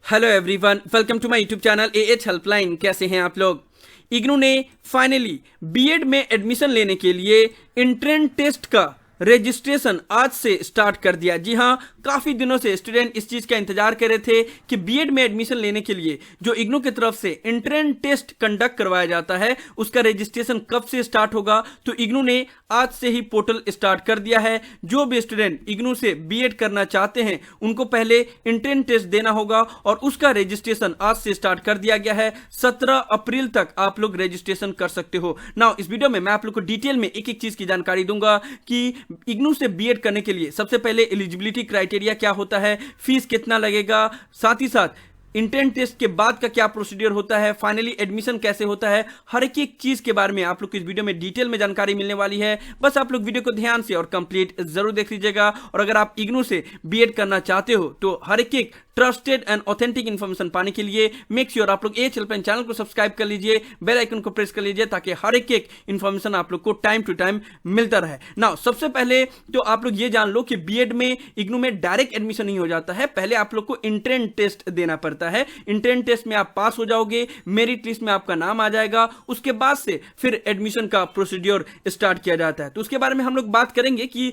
Hello everyone, welcome to my YouTube channel AH helpline. कैसे हैं आप लोग? इग्नू ने फाइनली बीएड में एडमिशन लेने के लिए एंट्रेंस टेस्ट का रजिस्ट्रेशन आज से स्टार्ट कर दिया। जी हाँ, काफ़ी दिनों से स्टूडेंट इस चीज़ का इंतजार कर रहे थे कि बीएड में एडमिशन लेने के लिए जो इग्नू की तरफ से एंट्रेंस टेस्ट कंडक्ट करवाया जाता है उसका रजिस्ट्रेशन कब से स्टार्ट होगा। तो इग्नू ने आज से ही पोर्टल स्टार्ट कर दिया है। जो भी स्टूडेंट इग्नू से बीएड करना चाहते हैं उनको पहले एंट्रेंस टेस्ट देना होगा और उसका रजिस्ट्रेशन आज से स्टार्ट कर दिया गया है। 17 अप्रैल तक आप लोग रजिस्ट्रेशन कर सकते हो। नाउ इस वीडियो में मैं आप लोग को डिटेल में एक एक चीज़ की जानकारी दूंगा कि इग्नू से बीएड करने के लिए सबसे पहले एलिजिबिलिटी क्राइटेरिया क्या होता है, फीस कितना लगेगा, साथ ही साथ इंट्रेंस टेस्ट के बाद का क्या प्रोसीडियर होता है, फाइनली एडमिशन कैसे होता है, हर एक चीज के बारे में आप लोग को इस वीडियो में डिटेल में जानकारी मिलने वाली है। बस आप लोग वीडियो को ध्यान से और कंप्लीट जरूर देख लीजिएगा। और अगर आप इग्नू से बीएड करना चाहते हो तो हर एक ट्रस्टेड एंड ऑथेंटिक इन्फॉर्मेशन पाने के लिए मेक श्योर आप लोग एएच हेल्पलाइन चैनल को सब्सक्राइब कर लीजिए, बेल आइकन को प्रेस कर लीजिए ताकि हर एक इन्फॉर्मेशन आप लोग को टाइम टू टाइम मिलता रहे। नाउ सबसे पहले तो आप लोग ये जान लो कि बीएड में इग्नू में डायरेक्ट एडमिशन नहीं हो जाता है, पहले आप लोग को एंट्रेंस टेस्ट देना पड़ता है। एंट्रेंस टेस्ट में आप पास हो जाओगे, मेरिट लिस्ट में आपका नाम आ जाएगा, उसके बाद से फिर एडमिशन का प्रोसीड्योर स्टार्ट किया जाता है। तो उसके बारे में हम लोग बात करेंगे कि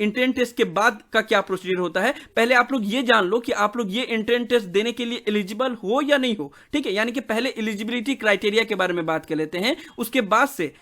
एंट्रेंस टेस्ट के बाद का क्या प्रोसीजर होता है। पहले आप लोग ये जान लो कि आप लोग ये एंट्रेंस टेस्ट देने के लिए एलिजिबल हो या नहीं हो, ठीक है। यानी कि पहले एलिजिबिलिटी क्राइटेरिया के बारे में बात कर लेते हैं, उसके बाद से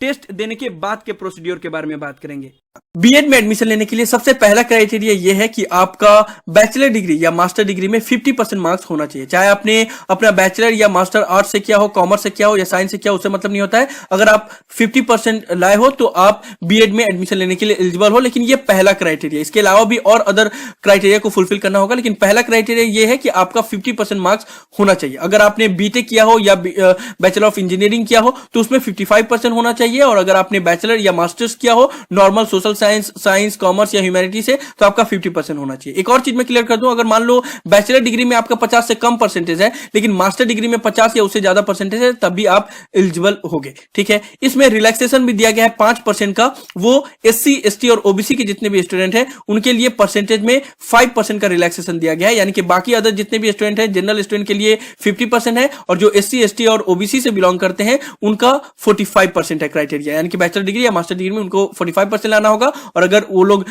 टेस्ट देने के बाद के प्रोसीड्योर के बारे में बात करेंगे। बीएड में एडमिशन लेने के लिए सबसे पहला क्राइटेरिया यह है कि आपका बैचलर डिग्री या मास्टर डिग्री में 50% मार्क्स होना चाहिए। चाहे आपने अपना बैचलर या मास्टर आर्ट्स से किया हो, कॉमर्स से किया हो या साइंस से किया हो, उससे मतलब नहीं होता है। अगर आप 50% लाए हो तो आप बीएड में एडमिशन लेने के लिए एलिजिबल हो। लेकिन यह पहला क्राइटेरिया, इसके अलावा भी और अदर क्राइटेरिया को फुलफिल करना होगा, लेकिन पहला क्राइटेरिया यह है कि आपका 50% मार्क्स होना चाहिए। अगर आपने बीटेक किया हो या बैचलर ऑफ इंजीनियरिंग किया हो तो उसमें 55% होना चाहिए। और अगर आपने बैचलर या मास्टर्स किया हो नॉर्मल सोशल साइंस, कॉमर्स या ह्यूमैनिटी से, तो आपका 50% होना चाहिए। एक और चीज मैं क्लियर कर दूं, अगर मान लो बैचलर डिग्री में आपका 50 से कम परसेंटेज है लेकिन मास्टर डिग्री में 50 या उससे ज्यादा परसेंटेज है, तब भी आप एलिजिबल होगे, ठीक है। इसमें रिलैक्सेशन भी दिया गया है 5% का। वो एससी, एसटी और ओबीसी के जितने भी स्टूडेंट हैं उनके लिए परसेंटेज में 5% का रिलैक्सेशन दिया गया है। यानी कि बाकी अदर जितने भी स्टूडेंट हैं, जनरल स्टूडेंट के लिए 50% है और जो एससी, एसटी और ओबीसी से बिलोंग करते हैं उनका 45% है क्राइटेरिया। यानी कि बैचलर डिग्री या मास्टर डिग्री में उनको 45% लाना होगा और अगर वो लोग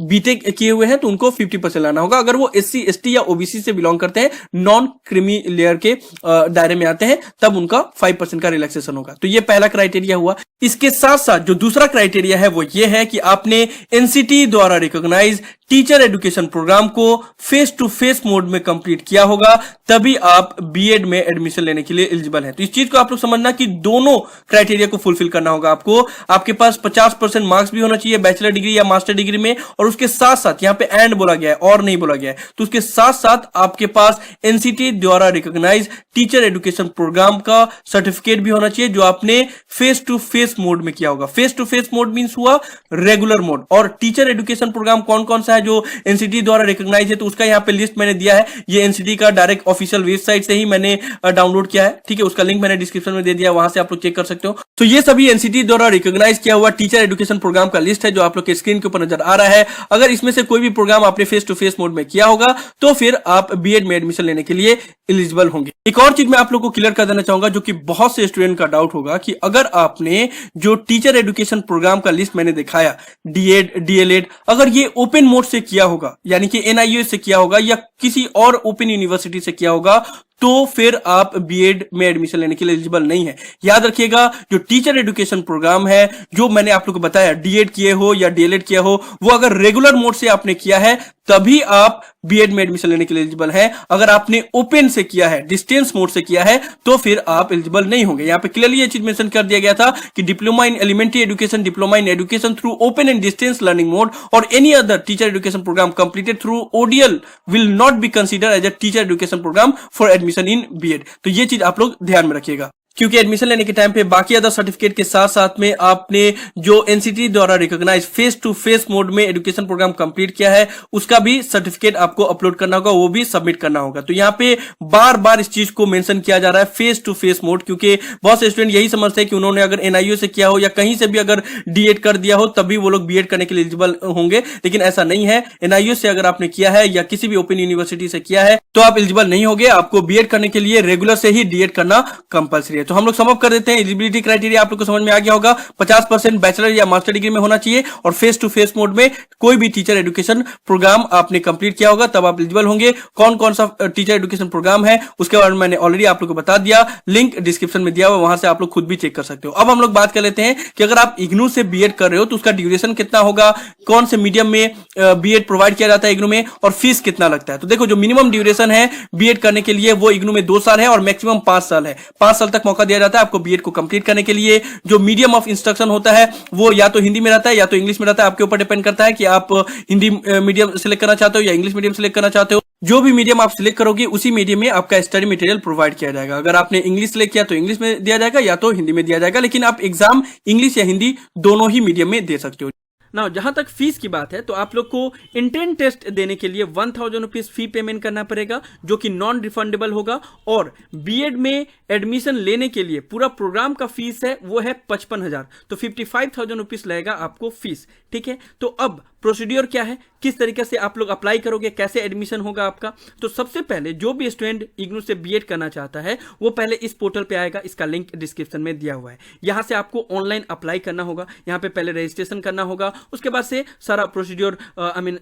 बीटेक किए हुए हैं तो उनको 50% लाना होगा। अगर वो एससी, एसटी या ओबीसी से बिलोंग करते हैं, नॉन क्रीमी लेयर के दायरे में आते हैं, तब उनका 5% का रिलैक्सेशन होगा। तो ये पहला क्राइटेरिया हुआ। इसके साथ साथ जो दूसरा क्राइटेरिया है वो ये है कि आपने एनसीटी द्वारा रिकॉग्नाइज टीचर एजुकेशन प्रोग्राम को फेस टू फेस मोड में कंप्लीट किया होगा, तभी आप बीएड में एडमिशन लेने के लिए एलिजिबल हैं। तो इस चीज को आप लोग समझना कि दोनों क्राइटेरिया को फुलफिल करना होगा आपको। आपके पास 50% मार्क्स भी होना चाहिए बैचलर डिग्री या मास्टर डिग्री में, और उसके साथ साथ यहां पे एंड बोला गया है और नहीं बोला गया है, तो उसके साथ साथ आपके पास एनसीटी द्वारा रिकॉग्नाइज टीचर एजुकेशन प्रोग्राम का सर्टिफिकेट भी होना चाहिए जो आपने फेस टू फेस मोड में किया होगा। Face to face mode means हुआ रेगुलर मोड। और टीचर एजुकेशन प्रोग्राम कौन कौन सा है जो एनसीटी द्वारा रिकॉग्नाइज है, तो उसका यहां पे लिस्ट मैंने दिया है। ये एनसीटी का डायरेक्ट ऑफिशियल वेबसाइट से ही मैंने डाउनलोड किया है, ठीक है। उसका लिंक मैंने डिस्क्रिप्शन में दे दिया, वहां से आप लोग चेक कर सकते हो। तो ये सभी एनसीटी द्वारा रिकॉग्नाइज किया हुआ टीचर एजुकेशन प्रोग्राम का लिस्ट है जो आप लोग के स्क्रीन के ऊपर नजर आ रहा है। अगर इसमें से कोई भी प्रोग्राम आपने फेस टू फेस मोड में किया होगा तो फिर आप बीएड में एडमिशन लेने के लिए एलिजिबल होंगे। एक और चीज मैं आप लोग को क्लियर कर देना चाहूंगा जो कि बहुत से स्टूडेंट का डाउट होगा कि अगर आपने जो टीचर एजुकेशन प्रोग्राम का लिस्ट मैंने दिखाया, डीएड, डीएलएड, अगर ये ओपन मोड से किया होगा यानी कि एनआईओ से किया होगा या किसी और ओपन यूनिवर्सिटी से किया होगा, तो फिर आप बीएड में एडमिशन लेने के लिए एलिजिबल नहीं है। याद रखिएगा, जो टीचर एजुकेशन प्रोग्राम है जो मैंने आप लोग को बताया, डीएड किए हो या डीएलएड किया हो, वो अगर रेगुलर मोड से आपने किया है तभी आप बीएड में एडमिशन लेने के लिए एलिजिबल हैं। अगर आपने ओपन से किया है, डिस्टेंस मोड से किया है, तो फिर आप एलिजिबल नहीं होंगे। यहां पे क्लियरली ये चीज मेंशन कर दिया गया था कि diploma in elementary education, diploma in education through open and distance learning mode और any other teacher education program completed through ODL will not be consider as a teacher education program for admission in BEd. तो ये चीज आप लोग ध्यान में रखिएगा। क्योंकि एडमिशन लेने के टाइम पे बाकी अदर सर्टिफिकेट के साथ साथ में आपने जो एनसीटी द्वारा recognise face to face mode में एजुकेशन प्रोग्राम कंप्लीट किया है उसका भी सर्टिफिकेट आपको अपलोड करना होगा, वो भी सबमिट करना होगा। तो यहाँ पे बार बार इस चीज को मेंशन किया जा रहा है फेस टू फेस मोड, क्योंकि बहुत से स्टूडेंट यही समझते हैं कि उन्होंने अगर एनआईओ से किया हो या कहीं से भी अगर डीएड कर दिया हो तभी वो लोग बीएड करने के लिए एलिजिबल होंगे, लेकिन ऐसा नहीं है। एनआईओ से अगर आपने किया है या किसी भी ओपन यूनिवर्सिटी से किया है तो आप एलिजिबल नहीं होंगे। आपको बीएड करने के लिए रेगुलर से ही डीएड करना कंपलसरी है। तो हम लोग सम अप कर देते हैं। एलिजिबिलिटी क्राइटेरिया आप लोग को समझ में आ गया होगा, 50% बैचलर या मास्टर डिग्री में होना चाहिए और फेस टू फेस मोड में कोई भी टीचर एजुकेशन प्रोग्राम आपने कंप्लीट किया होगा तब आप एलिजिबल होंगे। कौन कौन सा टीचर एजुकेशन प्रोग्राम है उसके बारे में मैंने ऑलरेडी आप लोग को बता दिया, लिंक डिस्क्रिप्शन में दिया हुआ, वहां से आप लोग खुद भी चेक कर सकते हो। अब हम लोग बात कर लेते हैं कि अगर आप इग्नू से बीएड कर रहे हो तो उसका ड्यूरेशन कितना होगा, कौन से मीडियम में बीएड प्रोवाइड किया जाता है इग्नू में, और फीस कितना लगता है। तो देखो, जो मिनिमम ड्यूरेशन है बीएड करने के लिए वो इग्नू में 2 साल है और मैक्सिमम 5 साल है। 5 साल तक मौका दिया जाता है आपको बीएड को कंप्लीट करने के लिए। जो मीडियम ऑफ इंस्ट्रक्शन होता है वो या तो हिंदी में रहता है या तो इंग्लिश में रहता है, आपके ऊपर डिपेंड करता है कि आप हिंदी मीडियम सिलेक्ट करना चाहते हो या इंग्लिश मीडियम सिलेक्ट करना चाहते हो। जो भी मीडियम आप सिलेक्ट करोगे उसी मीडियम में आपका स्टडी मटेरियल प्रोवाइड किया जाएगा। अगर आपने इंग्लिश सिलेक्ट किया तो इंग्लिश में दिया जाएगा या तो हिंदी में दिया जाएगा, लेकिन आप एग्जाम इंग्लिश या हिंदी दोनों ही मीडियम में दे सकते हो। ना जहां तक फीस की बात है तो आप लोग को इंट्रेंस टेस्ट देने के लिए 1000 रुपीज फी पेमेंट करना पड़ेगा, जो कि नॉन रिफंडेबल होगा। और बीएड में एडमिशन लेने के लिए पूरा प्रोग्राम का फीस है वो है 55,000, तो 55,000 रुपीज लगेगा आपको फीस। ठीक है, तो अब प्रोसीड्योर क्या है, किस तरीके से आप लोग अप्लाई करोगे, कैसे एडमिशन होगा आपका। तो सबसे पहले जो भी स्टूडेंट इग्नू से बीएड करना चाहता है वो पहले इस पोर्टल पे आएगा, इसका लिंक डिस्क्रिप्शन में दिया हुआ है। यहां से आपको ऑनलाइन अप्लाई करना होगा, यहां पे पहले रजिस्ट्रेशन करना होगा, उसके बाद से सारा प्रोसीड्योर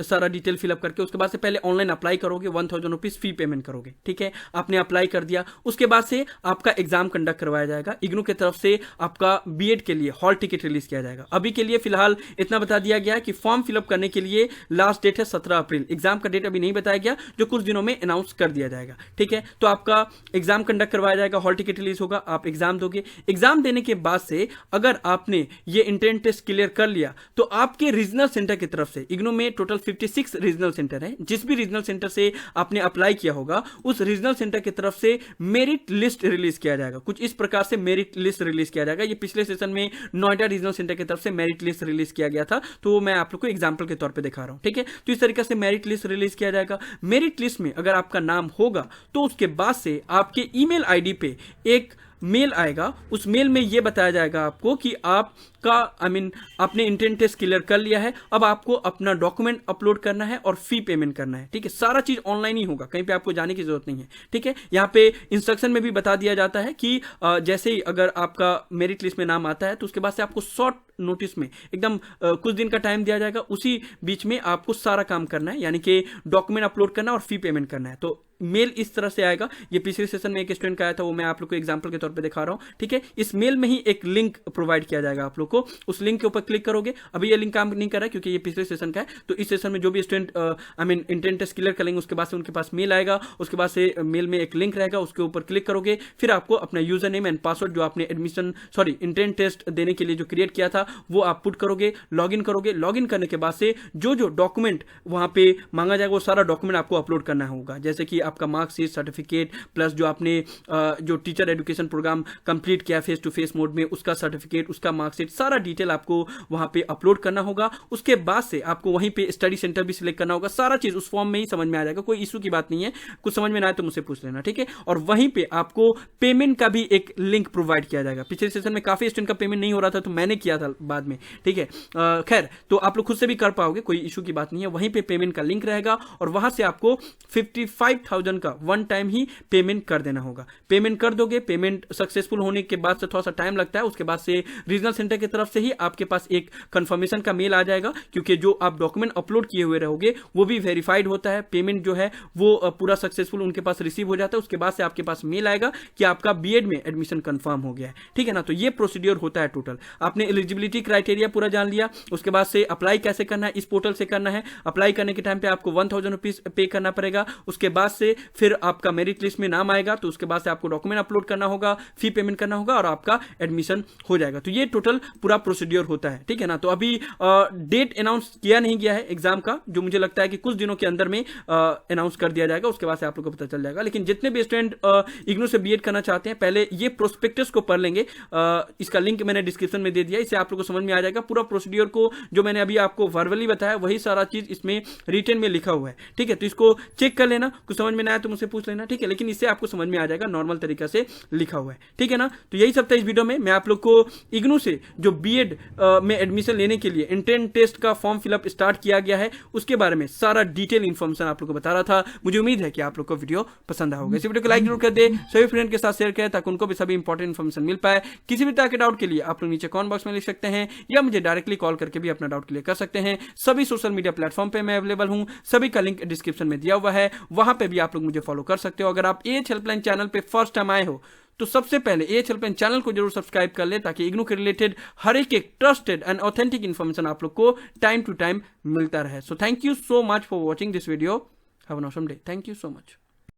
सारा डिटेल फिलअप करके उसके बाद से पहले ऑनलाइन अप्लाई करोगे, 1000 रुपीज फी पेमेंट करोगे। ठीक है, आपने अप्लाई कर दिया, उसके बाद से आपका एग्जाम कंडक्ट करवाया जाएगा। इग्नू की तरफ से आपका बीएड के लिए हॉल टिकट रिलीज किया जाएगा। अभी के लिए फिलहाल इतना बता दिया गया है कि फॉर्म फिलअप करने के लिए लास्ट डेट है 17 अप्रैल। एग्जाम का डेट अभी नहीं बताया गया, जो कुछ दिनों में अनाउंस कर दिया जाएगा। ठीक है, तो आपका एग्जाम कंडक्ट करवाया जाएगा, हॉल टिकट रिलीज होगा, आप एग्जाम दोगे। एग्जाम देने के बाद से अगर आपने ये इंट्रेंस टेस्ट क्लियर कर लिया तो आपके रीजनल सेंटर की तरफ से, इग्नू में टोटल 56 रीजनल सेंटर है, जिस भी रीजनल सेंटर से आपने अप्लाई किया होगा उस रीजनल सेंटर की तरफ से मेरिट लिस्ट रिलीज किया जाएगा। कुछ इस प्रकार से मेरिट लिस्ट रिलीज किया जाएगा। ये पिछले सेशन में नोएडा रीजनल सेंटर की तरफ से मेरिट लिस्ट रिलीज किया गया था, तो मैं आप लोग को एग्जांपल के तौर पे दिखा रहा हूं। ठीक है, तो इस तरीके से मेरिट लिस्ट रिलीज किया जाएगा। मेरिट लिस्ट में अगर आपका नाम होगा तो उसके बाद से आपके ईमेल आईडी पे एक मेल आएगा। उस मेल में यह बताया जाएगा आपको कि आपका आपने इंट्रेंस टेस्ट क्लियर कर लिया है, अब आपको अपना डॉक्यूमेंट अपलोड करना है और फी पेमेंट करना है। ठीक है, सारा चीज ऑनलाइन ही होगा, कहीं पे आपको जाने की जरूरत नहीं है। ठीक है, यहाँ पे इंस्ट्रक्शन में भी बता दिया जाता है कि जैसे ही अगर आपका मेरिट लिस्ट में नाम आता है तो उसके बाद से आपको शॉर्ट नोटिस में एकदम कुछ दिन का टाइम दिया जाएगा, उसी बीच में आपको सारा काम करना है, यानी कि डॉक्यूमेंट अपलोड करना और फी पेमेंट करना है। तो मेल इस तरह से आएगा। ये पिछले सेशन में एक स्टूडेंट का आया था, वो मैं आप लोग को एग्जांपल के तौर पे दिखा रहा हूं। ठीक है, इस मेल में ही एक लिंक प्रोवाइड किया जाएगा आप लोग को, उस लिंक के ऊपर क्लिक करोगे। अभी ये लिंक काम नहीं कर रहा है क्योंकि ये पिछले सेशन का है, तो इस सेशन में जो भी स्टूडेंट इंट्रेंस टेस्ट क्लियर करेंगे उसके बाद से उनके पास मेल आएगा, उसके बाद से मेल में एक लिंक रहेगा, उसके ऊपर क्लिक करोगे, फिर आपको अपना यूजर नेम एंड पासवर्ड जो आपने इंट्रेंस टेस्ट देने के लिए जो क्रिएट किया था वो आप पुट करोगे, लॉगिन करोगे। लॉगिन करने के बाद से जो जो डॉक्यूमेंट वहां पे मांगा जाएगा वो सारा डॉक्यूमेंट आपको अपलोड करना होगा, जैसे कि आपका मार्कशीट, सर्टिफिकेट, प्लस जो आपने जो टीचर एजुकेशन प्रोग्राम कंप्लीट किया फेस टू फेस मोड में उसका सर्टिफिकेट, उसका मार्कशीट, सारा डिटेल आपको वहां पे अपलोड करना होगा। उसके बाद से आपको वहीं पे स्टडी सेंटर भी सिलेक्ट करना होगा। सारा चीज उस फॉर्म में ही समझ में आ जाएगा, कोई इशू की बात नहीं है। कुछ समझ में ना आए तो मुझसे पूछ लेना। ठीक है, और वहीं पे आपको पेमेंट का भी एक लिंक प्रोवाइड किया जाएगा। पिछले सेशन में काफी स्टूडेंट का पेमेंट नहीं हो रहा था तो मैंने किया था बाद में। ठीक है, खैर तो आप लोग खुद से भी कर पाओगे, कोई इशू की बात नहीं है। वहीं पे पेमेंट का लिंक रहेगा और वहां से आपको 55,000 का वन टाइम ही पेमेंट कर देना होगा। पेमेंट कर दोगे, पेमेंट सक्सेसफुल होने के बाद से थोड़ा सा टाइम लगता है, उसके बाद से रीजनल सेंटर की तरफ से ही आपके पास एक कंफर्मेशन का मेल आ जाएगा, क्योंकि जो आप डॉक्यूमेंट अपलोड किए हुए रहोगे वो भी वेरीफाइड होता है। पेमेंट जो है वो पूरा सक्सेसफुल उनके पास रिसीव हो जाता है, उसके बाद से आपके पास मेल आएगा कि आपका बीएड में एडमिशन कंफर्म हो गया है। ठीक है ना, तो ये प्रोसीड्योर होता है टोटल। आपने एलिजिबिलिटी एलिजिबिलिटी क्राइटेरिया पूरा जान लिया, उसके बाद से अप्लाई कैसे करना है, इस पोर्टल से करना है। अप्लाई करने के टाइम पे आपको 1000 रुपीज पे करना पड़ेगा। उसके बाद से फिर आपका मेरिट लिस्ट में नाम आएगा, तो उसके बाद से आपको डॉक्यूमेंट अपलोड करना होगा, फी पेमेंट करना होगा और आपका एडमिशन हो जाएगा। तो ये टोटल पूरा प्रोसीड्योर होता है, ठीक है ना। तो अभी डेट अनाउंस किया नहीं गया है एग्जाम का, जो मुझे लगता है कि कुछ दिनों के अंदर में अनाउंस कर दिया जाएगा, उसके बाद से आप लोगों को पता चल जाएगा। लेकिन जितने भी स्टूडेंट इग्नू से बीएड करना चाहते हैं, पहले ये प्रोस्पेक्टस को पढ़ लेंगे। इसका लिंक मैंने डिस्क्रिप्शन में दे दिया, इससे आप लोगों को समझ में आ जाएगा पूरा प्रोसीड्योर को। जो मैंने अभी आपको वर्बली बताया वही सारा चीज इसमें रिटन में लिखा हुआ है, ठीक है। तो इसको चेक कर लेना, कुछ समझ में ना आया तो मुझसे पूछ लेना, ठीक है। लेकिन इससे आपको समझ में आ जाएगा, नॉर्मल तरीका से लिखा हुआ है, ठीक है ना। तो यही सब था इस वीडियो में। मैं आप लोग को इग्नू से जो बीएड में एडमिशन लेने के लिए एंट्रेंस टेस्ट का फॉर्म फिलअप स्टार्ट किया गया है, उसके बारे में सारा डिटेल इंफॉर्मेशन आप लोग को बता रहा था। मुझे उम्मीद है कि आप लोग को वीडियो पसंद आएगा। इस वीडियो को लाइक जरूर कर दे, सभी फ्रेंड के साथ शेयर करें ताकि उनको भी सभी इंपॉर्टेंट इन्फॉर्मेशन मिल पाए। किसी भी तरह के डाउट के लिए आप लोग नीचे कमेंट बॉक्स में लिख सकते हैं या मुझे डायरेक्टली कॉल करके भी अपना डाउट क्लियर कर सकते हैं। सभी सोशल मीडिया प्लेटफॉर्म पे मैं अवेलेबल हूं, सभी का लिंक डिस्क्रिप्शन में दिया हुआ है, वहां पे भी आप लोग मुझे फॉलो कर सकते हो। अगर आप एएच हेल्पलाइन चैनल पे फर्स्ट टाइम आए हो तो सबसे पहले एएच हेल्पलाइन चैनल को जरूर सब्सक्राइब कर ले, ताकि इग्नू के रिलेटेड हर एक ट्रस्टेड एंड ऑथेंटिक इन्फॉर्मेशन आप लोग को टाइम टू टाइम मिलता रहे। So thank you so much for watching this video. Have an awesome day. Thank you so much.